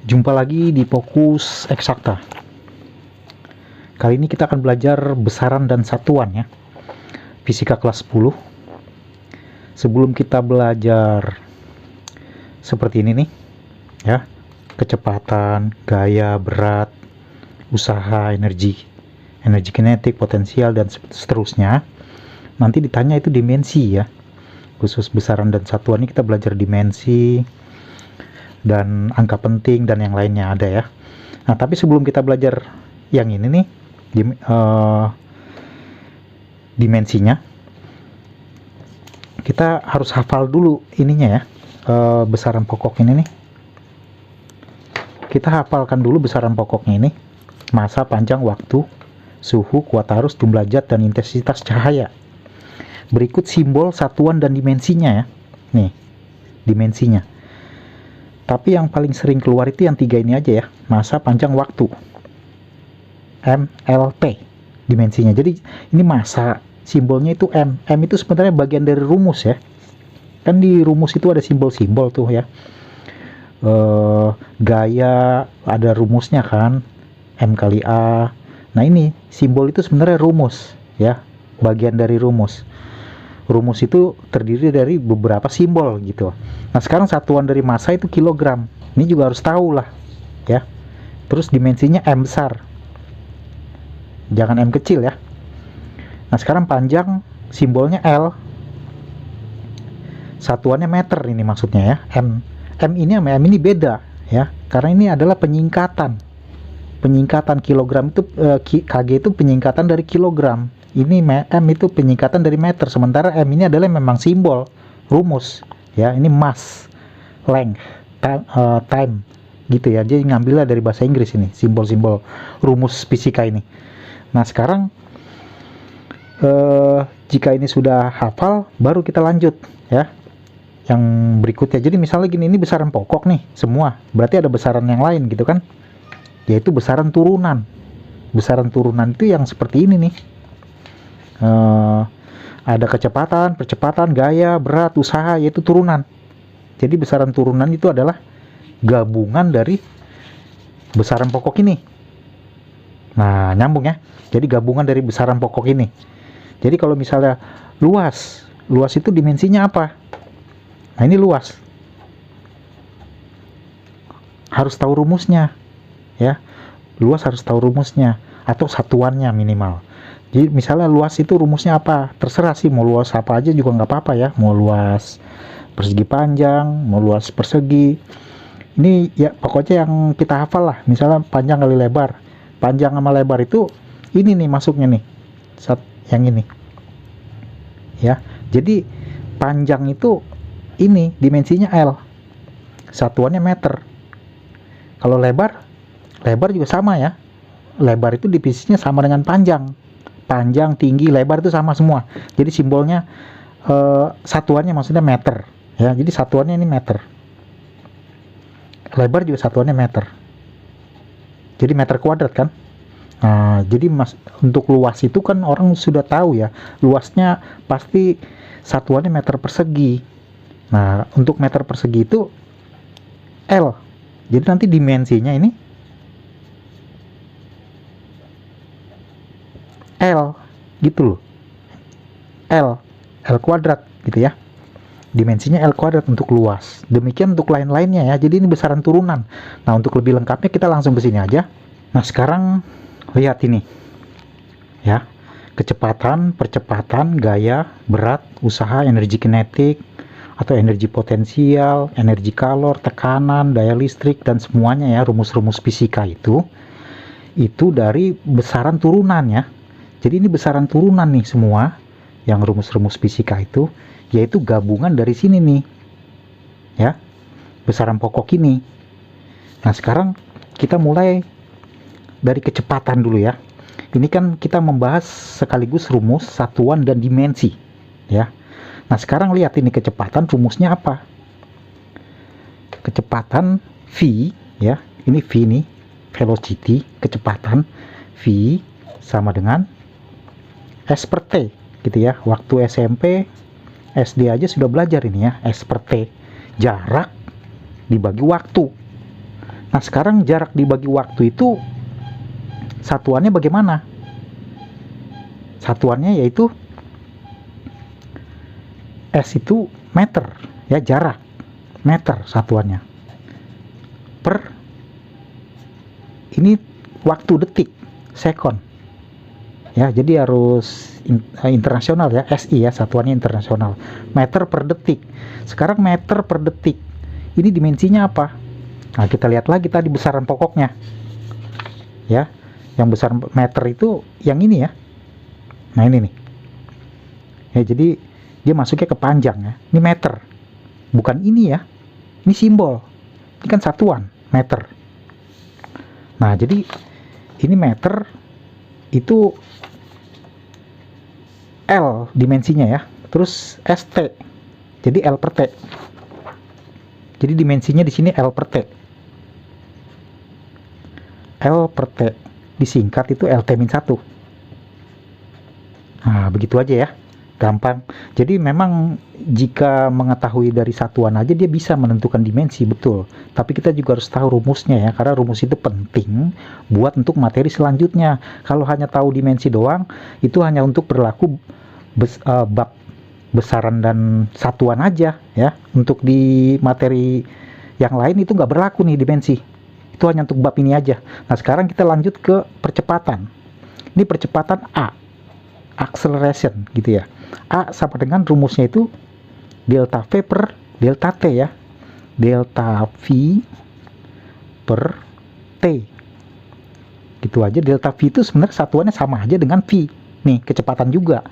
Jumpa lagi di Fokus Eksakta. Kali ini kita akan belajar besaran dan satuan ya. Fisika kelas 10. Sebelum kita belajar seperti ini nih ya, kecepatan, gaya, berat, usaha, energi kinetik, potensial, dan seterusnya. Nanti ditanya itu dimensi ya. Khusus besaran dan satuan ini kita belajar dimensi dan angka penting dan yang lainnya ada ya. Nah, tapi sebelum kita belajar yang ini nih, dimensinya, kita harus hafal dulu ininya ya, besaran pokok ini nih. Kita hafalkan dulu besaran pokoknya ini: massa, panjang, waktu, suhu, kuat arus, jumlah zat, dan intensitas cahaya. Berikut simbol satuan dan dimensinya ya. Nih, dimensinya. Tapi yang paling sering keluar itu yang tiga ini aja ya: massa, panjang, waktu. MLP dimensinya. Jadi ini massa, simbolnya itu M. M itu sebenarnya bagian dari rumus ya. Kan di rumus itu ada simbol-simbol tuh ya. Gaya ada rumusnya kan, M kali A. Nah, ini simbol itu sebenarnya rumus ya, bagian dari rumus. Rumus itu terdiri dari beberapa simbol gitu. Nah, sekarang satuan dari massa itu kilogram. Ini juga harus tahu lah ya. Terus dimensinya M besar, jangan M kecil ya. Nah, sekarang panjang, simbolnya L. Satuannya meter ini maksudnya ya. M ini sama M ini beda ya, karena ini adalah penyingkatan kilogram itu, kg itu penyingkatan dari kilogram. Ini M itu penyingkatan dari meter, sementara M ini adalah memang simbol rumus ya. Ini mass, length, time gitu ya. Jadi ngambilnya dari bahasa Inggris ini, simbol-simbol rumus fisika ini. Nah, sekarang jika ini sudah hafal, baru kita lanjut ya yang berikutnya. Jadi misalnya gini, ini besaran pokok nih semua, berarti ada besaran yang lain gitu kan, yaitu besaran turunan. Besaran turunan itu yang seperti ini nih. Ada kecepatan, percepatan, gaya, berat, usaha, yaitu turunan. Jadi besaran turunan itu adalah gabungan dari besaran pokok ini. Nah, nyambung ya. Jadi gabungan dari besaran pokok ini. Jadi kalau misalnya luas itu dimensinya apa? Nah, ini luas. Harus tahu rumusnya ya. Luas harus tahu rumusnya atau satuannya minimal. Jadi misalnya luas itu rumusnya apa? Terserah sih, mau luas apa aja juga nggak apa-apa ya. Mau luas persegi panjang, mau luas persegi. Ini ya pokoknya yang kita hafal lah. Misalnya panjang kali lebar. Panjang sama lebar itu ini nih masuknya nih. Yang ini. Ya. Jadi panjang itu ini dimensinya L. Satuannya meter. Kalau lebar juga sama ya. Lebar itu divisinya sama dengan panjang. Panjang, tinggi, lebar itu sama semua. Jadi simbolnya satuannya maksudnya meter ya. Jadi satuannya ini meter. Lebar juga satuannya meter. Jadi meter kuadrat kan. Nah, jadi untuk luas itu kan orang sudah tahu ya. Luasnya pasti satuannya meter persegi. Nah, untuk meter persegi itu L. Jadi nanti dimensinya ini L gitu loh. L kuadrat gitu ya. Dimensinya L kuadrat untuk luas. Demikian untuk lain-lainnya ya. Jadi ini besaran turunan. Nah, untuk lebih lengkapnya kita langsung ke sini aja. Nah, sekarang lihat ini ya. Kecepatan, percepatan, gaya, berat, usaha, energi kinetik atau energi potensial, energi kalor, tekanan, daya listrik, dan semuanya ya, rumus-rumus fisika itu dari besaran turunan ya. Jadi ini besaran turunan nih semua yang rumus-rumus fisika itu, yaitu gabungan dari sini nih ya, besaran pokok ini. Nah, sekarang kita mulai dari kecepatan dulu ya. Ini kan kita membahas sekaligus rumus, satuan, dan dimensi ya. Nah, sekarang lihat ini kecepatan, rumusnya apa? Kecepatan V ya, ini V nih, velocity, kecepatan V sama dengan S per T gitu ya. Waktu SMP, SD aja sudah belajar ini ya, S per T, jarak dibagi waktu. Nah, sekarang jarak dibagi waktu itu satuannya bagaimana? Satuannya yaitu S itu meter, ya, jarak meter satuannya. Per ini waktu detik, sekon. Ya, jadi harus internasional ya, SI ya, satuannya internasional. Meter per detik. Sekarang meter per detik. Ini dimensinya apa? Nah, kita lihat lagi tadi besaran pokoknya. Ya, yang besar meter itu yang ini ya. Nah, ini nih. Ya, jadi dia masuknya ke panjang ya. Ini meter. Bukan ini ya. Ini simbol. Ini kan satuan, meter. Nah, jadi ini meter itu L dimensinya ya. Terus ST. Jadi L per T. Jadi dimensinya di sini L per T. L per T disingkat itu LT-1. Nah, begitu aja ya. Gampang. Jadi memang jika mengetahui dari satuan aja dia bisa menentukan dimensi, betul. Tapi kita juga harus tahu rumusnya ya, karena rumus itu penting buat untuk materi selanjutnya. Kalau hanya tahu dimensi doang, itu hanya untuk berlaku bab besaran dan satuan aja ya. Untuk di materi yang lain itu nggak berlaku nih dimensi. Itu hanya untuk bab ini aja. Nah, sekarang kita lanjut ke percepatan. Ini percepatan A. Acceleration gitu ya. A sama dengan rumusnya itu delta V per delta T ya. Delta V per T. Gitu aja. Delta V itu sebenarnya satuannya sama aja dengan V. Nih, kecepatan juga.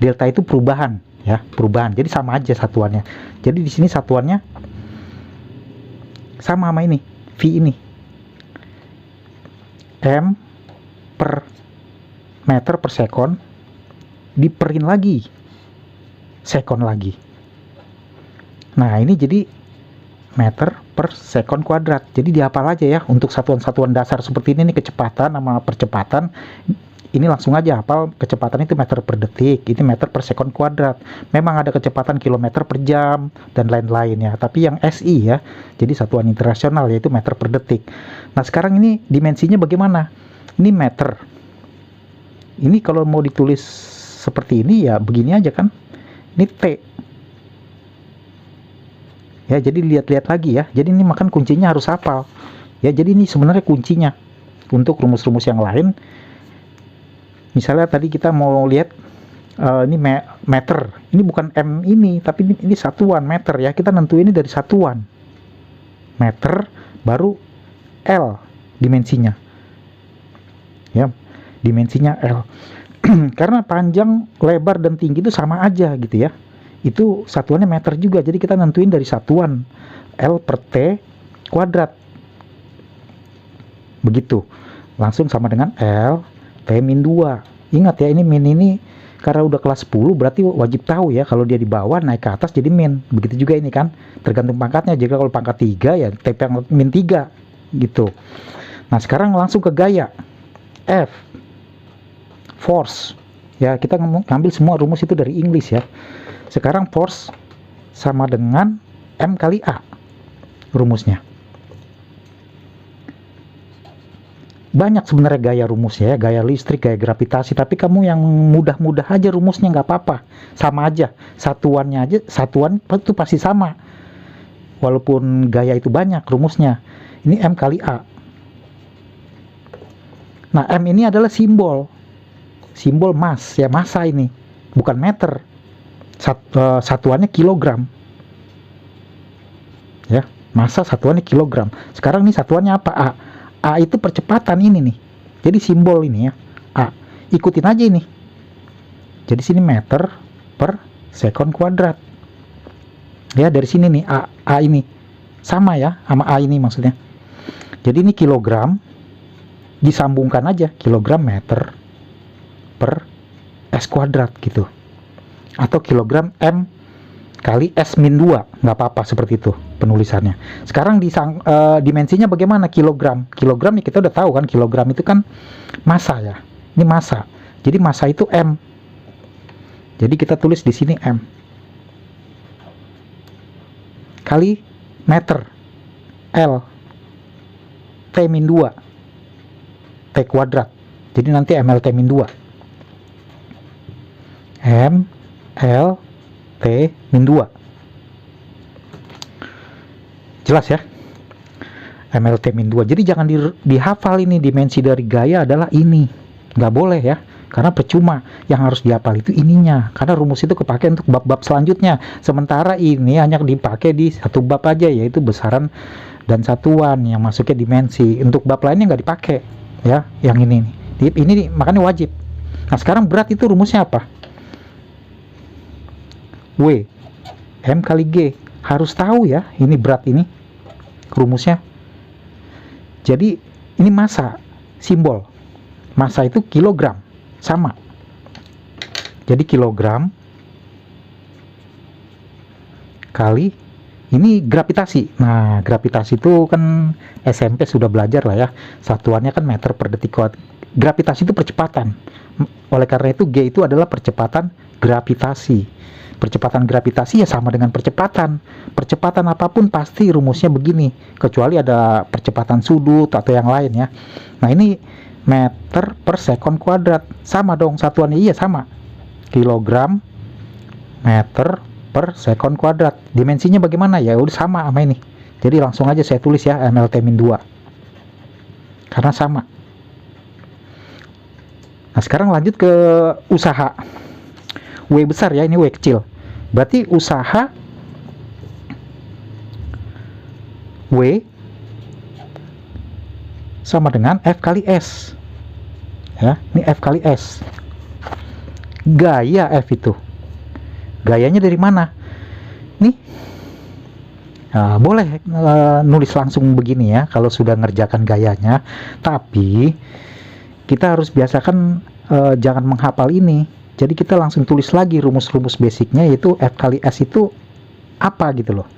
Delta itu perubahan ya, perubahan. Jadi sama aja satuannya. Jadi di sini satuannya sama ini, V ini. M per meter per sekon diperin lagi sekon lagi. Nah, ini jadi meter per sekon kuadrat. Jadi dihafal aja ya untuk satuan-satuan dasar seperti ini nih, kecepatan sama percepatan. Ini langsung aja hafal, kecepatan itu meter per detik, ini meter per sekon kuadrat. Memang ada kecepatan kilometer per jam dan lain-lain ya, tapi yang SI ya, jadi satuan internasional yaitu meter per detik. Nah, sekarang ini dimensinya bagaimana? Ini meter. Ini kalau mau ditulis seperti ini ya begini aja kan. Ini T. Ya, jadi lihat-lihat lagi ya. Jadi ini makan kuncinya harus hafal. Ya, jadi ini sebenarnya kuncinya. Untuk rumus-rumus yang lain, misalnya tadi kita mau lihat ini meter. Ini bukan M ini, tapi ini satuan meter ya. Kita nentuin ini dari satuan. Meter baru L dimensinya. Ya. Dimensinya L. Karena panjang, lebar, dan tinggi itu sama aja gitu ya. Itu satuannya meter juga. Jadi kita nentuin dari satuan L per T kuadrat. Begitu. Langsung sama dengan L T min 2. Ingat ya, ini min ini karena udah kelas 10 berarti wajib tahu ya. Kalau dia di bawah naik ke atas jadi min. Begitu juga ini kan. Tergantung pangkatnya. Jika kalau pangkat 3 ya T yang min 3 gitu. Nah, sekarang langsung ke gaya. F force ya, kita ngambil semua rumus itu dari Inggris ya. Sekarang force sama dengan M kali A rumusnya. Banyak sebenarnya gaya rumusnya ya, gaya listrik, gaya gravitasi, tapi kamu yang mudah-mudah aja rumusnya, nggak apa-apa, sama aja, satuannya aja, satuan itu pasti sama walaupun gaya itu banyak rumusnya. Ini M kali A. Nah, M ini adalah simbol mass ya, massa ini bukan meter. Satuannya kilogram ya, massa satuannya kilogram. Sekarang nih satuannya apa? A itu percepatan ini nih, jadi simbol ini ya, A. Ikutin aja ini, jadi sini meter per sekon kuadrat ya. Dari sini nih A ini sama ya sama A ini maksudnya. Jadi ini kilogram, disambungkan aja kilogram meter per S kuadrat gitu, atau kilogram M kali S min 2, nggak apa-apa seperti itu penulisannya. Sekarang dimensinya bagaimana? Kilogram ya, kita udah tahu kan, kilogram itu kan massa ya, ini massa, jadi massa itu M, jadi kita tulis di sini M kali meter L. T-2 T kuadrat. Jadi nanti MLT-2 MLT-2. Jelas ya? MLT-2. Jadi jangan dihafal ini, dimensi dari gaya adalah ini. Nggak boleh ya. Karena percuma, yang harus dihafal itu ininya. Karena rumus itu kepake untuk bab-bab selanjutnya. Sementara ini hanya dipakai di satu bab aja, yaitu besaran dan satuan yang masuknya dimensi. Untuk bab lainnya nggak dipakai, ya. Yang ini nih. Ini makanya wajib. Nah sekarang berat itu rumusnya apa? W M kali G. Harus tahu ya, ini berat ini rumusnya. Jadi ini massa, simbol massa itu kilogram. Sama. Jadi kilogram kali ini gravitasi. Nah, gravitasi itu kan SMP sudah belajar lah ya. Satuannya kan meter per detik kuadrat. Gravitasi itu percepatan. Oleh karena itu G itu adalah percepatan gravitasi. Percepatan gravitasi ya sama dengan percepatan. Percepatan apapun pasti rumusnya begini, kecuali ada percepatan sudut atau yang lain ya. Nah, ini meter per sekon kuadrat. Sama dong satuannya, iya sama. Kilogram meter per sekon kuadrat. Dimensinya bagaimana? Ya udah sama sama ini. Jadi langsung aja saya tulis ya MLT-2. Karena sama. Nah, sekarang lanjut ke usaha. W besar ya, ini W kecil. Berarti usaha W sama dengan F kali S. Ya, ini F kali S. Gaya F itu. Gayanya dari mana? Nih. Nah, boleh nulis langsung begini ya kalau sudah ngerjakan gayanya. Tapi kita harus biasakan jangan menghafal ini. Jadi kita langsung tulis lagi rumus-rumus basicnya, yaitu F kali S itu apa gitu loh.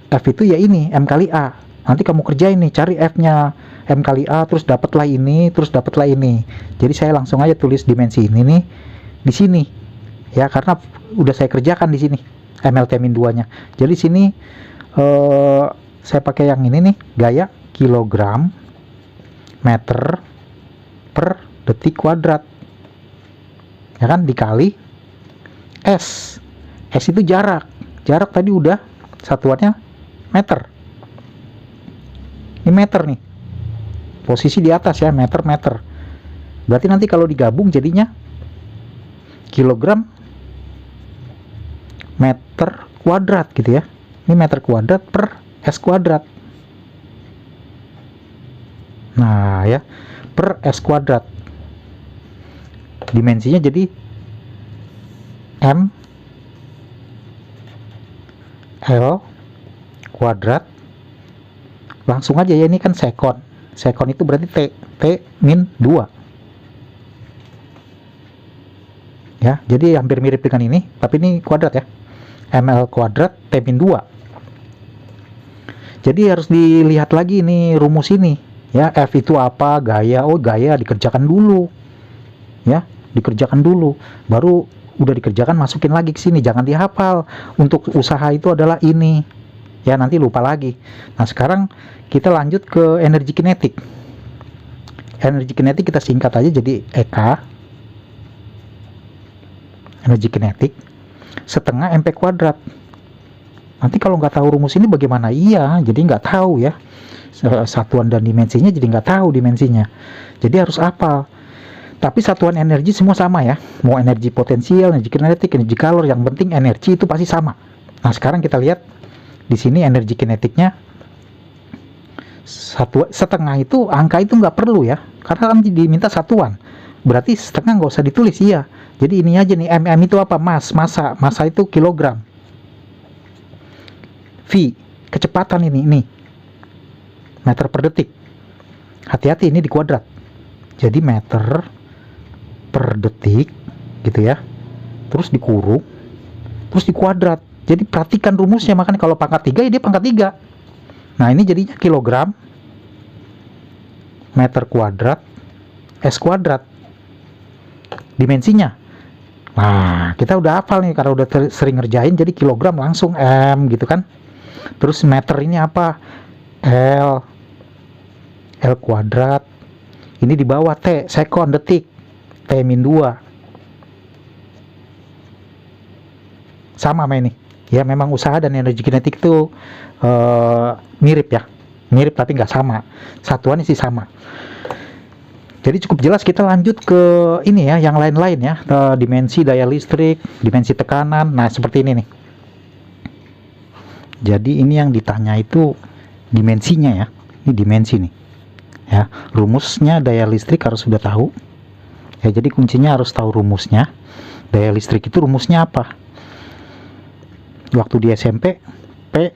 F itu ya ini, M kali A. Nanti kamu kerjain nih, cari F-nya M kali A, terus dapatlah ini, terus dapatlah ini. Jadi saya langsung aja tulis dimensi ini nih di sini. Ya, karena udah saya kerjakan di sini MLT-2-nya. Jadi sini saya pakai yang ini nih, gaya kilogram meter per detik kuadrat. Ya kan, dikali S. S itu jarak. Jarak tadi udah satuannya meter. Ini meter nih. Posisi di atas ya, meter. Berarti nanti kalau digabung jadinya kilogram meter kuadrat gitu ya. Ini meter kuadrat per S kuadrat. Nah ya, per S kuadrat. Dimensinya jadi M L kuadrat. Langsung aja ya, ini kan sekon. Sekon itu berarti T-2. Ya, jadi hampir mirip dengan ini, tapi ini kuadrat ya. ML kuadrat T-2. Jadi harus dilihat lagi ini rumus ini. Ya, F itu apa? Gaya. Oh, gaya dikerjakan dulu. Ya, dikerjakan dulu. Baru udah dikerjakan masukin lagi ke sini, jangan dihafal. Untuk usaha itu adalah ini. Ya, nanti lupa lagi. Nah, sekarang kita lanjut ke energi kinetik. Energi kinetik kita singkat aja jadi EK. Energi kinetik setengah MP kuadrat. Nanti kalau nggak tahu rumus ini bagaimana? Iya, jadi nggak tahu ya. Satuan dan dimensinya jadi nggak tahu dimensinya. Jadi harus hafal. Tapi satuan energi semua sama ya. Mau energi potensial, energi kinetik, energi kalor, yang penting energi itu pasti sama. Nah, sekarang kita lihat di sini energi kinetiknya setengah itu, angka itu nggak perlu ya, karena kan diminta satuan. Berarti setengah nggak usah ditulis, iya. Jadi ini aja nih, mm itu apa? Massa itu kilogram. V, kecepatan ini meter per detik. Hati-hati ini di kuadrat. Jadi meter per detik gitu ya. Terus dikurung, terus di kuadrat. Jadi perhatikan rumusnya, makanya kalau pangkat 3 ya dia pangkat 3. Nah, ini jadinya kilogram meter kuadrat S kuadrat. Dimensinya. Nah, kita udah hafal nih karena udah sering ngerjain, jadi kilogram langsung M gitu kan. Terus meter ini apa? L kuadrat. Ini di bawah T, sekon, detik. T-2. Sama ini. Ya memang usaha dan energi kinetik itu mirip ya. Mirip tapi nggak sama. Satuannya sih sama. Jadi cukup jelas, kita lanjut ke ini ya, yang lain-lain ya. Dimensi daya listrik, dimensi tekanan. Nah, seperti ini nih. Jadi ini yang ditanya itu dimensinya ya. Ini dimensi nih. Ya, rumusnya daya listrik harus sudah tahu. Ya, jadi kuncinya harus tahu rumusnya. Daya listrik itu rumusnya apa? Waktu di SMP, P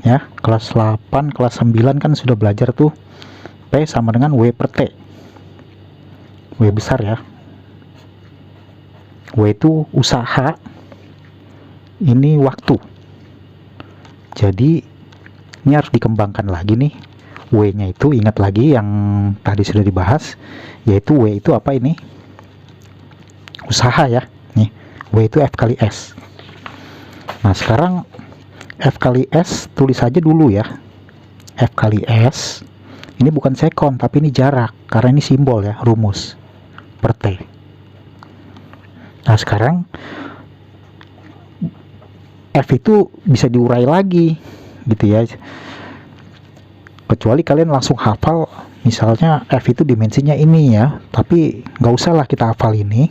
ya, kelas 8, kelas 9 kan sudah belajar tuh. P sama dengan W per T. W besar ya. W itu usaha, ini waktu. Jadi ini harus dikembangkan lagi nih. W-nya itu ingat lagi yang tadi sudah dibahas, yaitu W itu apa ini? Usaha ya. Nih, W itu F kali S. Nah, sekarang F kali S tulis aja dulu ya. F kali S ini bukan sekon tapi ini jarak, karena ini simbol ya, rumus per T. Nah, sekarang F itu bisa diurai lagi gitu ya, kecuali kalian langsung hafal misalnya F itu dimensinya ini ya, tapi nggak usah lah kita hafal ini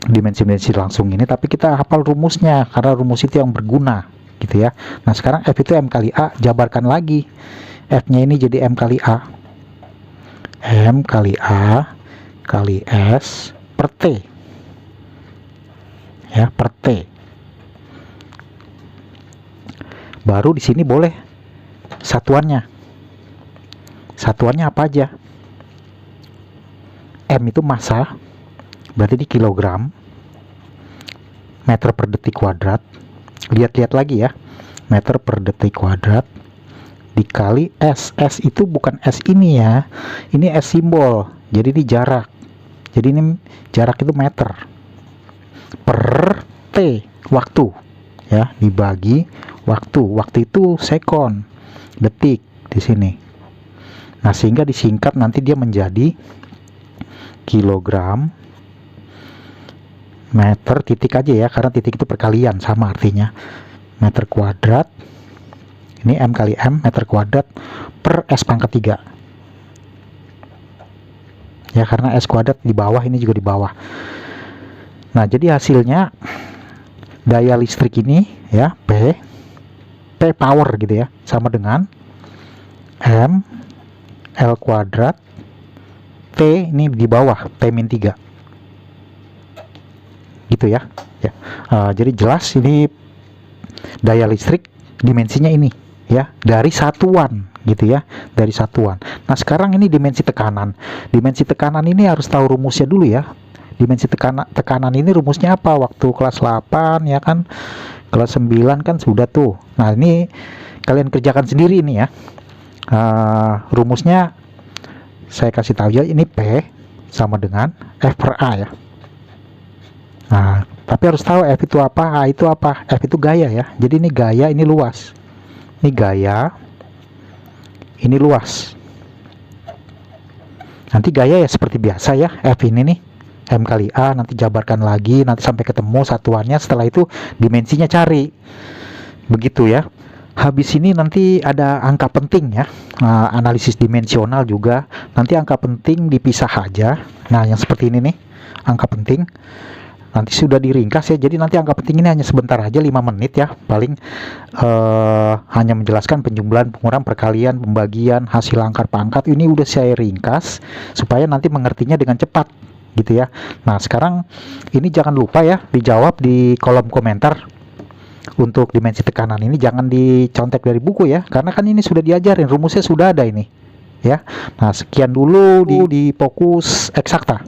dimensi-dimensi langsung ini, tapi kita hafal rumusnya karena rumus itu yang berguna gitu ya. Nah, sekarang F itu M kali A, jabarkan lagi F nya ini jadi M kali A, M kali A kali S per T ya, per T. Baru di sini boleh satuannya apa aja. M itu massa, berarti di kilogram, meter per detik kuadrat. Lihat-lihat lagi ya, meter per detik kuadrat dikali S. S itu bukan S ini ya, ini S simbol, jadi ini jarak. Jadi ini jarak itu meter per T, waktu ya, dibagi waktu. Waktu itu sekon, detik di sini. Nah, sehingga disingkat nanti dia menjadi kilogram meter titik aja ya, karena titik itu perkalian, sama artinya. Meter kuadrat, ini M kali M, meter kuadrat per S pangkat 3 ya, karena S kuadrat di bawah, ini juga di bawah. Nah, jadi hasilnya daya listrik ini ya, P power gitu ya, sama dengan M L kuadrat T, ini di bawah T-3 gitu ya. Ya, jadi jelas ini daya listrik dimensinya ini ya, dari satuan gitu ya, dari satuan. Nah, sekarang ini dimensi tekanan. Dimensi tekanan ini harus tahu rumusnya dulu ya. Dimensi tekanan ini rumusnya apa? Waktu kelas 8 ya kan, kelas 9 kan sudah tuh. Nah, ini kalian kerjakan sendiri ini ya. Rumusnya saya kasih tahu ya, ini P sama dengan F per A ya. Nah, tapi harus tahu F itu apa, A itu apa. F itu gaya ya. Jadi ini gaya, ini luas. Ini gaya, ini luas. Nanti gaya ya seperti biasa ya, F ini nih M kali A, nanti jabarkan lagi, nanti sampai ketemu satuannya. Setelah itu dimensinya cari, begitu ya. Habis ini nanti ada angka penting ya, analisis dimensional juga. Nanti angka penting dipisah aja. Nah, yang seperti ini nih, angka penting nanti sudah diringkas ya. Jadi nanti angka penting ini hanya sebentar aja, 5 menit ya paling, hanya menjelaskan penjumlahan, pengurangan, perkalian, pembagian, hasil angka pangkat. Ini udah saya ringkas supaya nanti mengertinya dengan cepat gitu ya. Nah, sekarang ini jangan lupa ya dijawab di kolom komentar. Untuk dimensi tekanan ini jangan dicontek dari buku ya, karena kan ini sudah diajarin, rumusnya sudah ada ini ya. Nah, sekian dulu di Fokus Eksakta.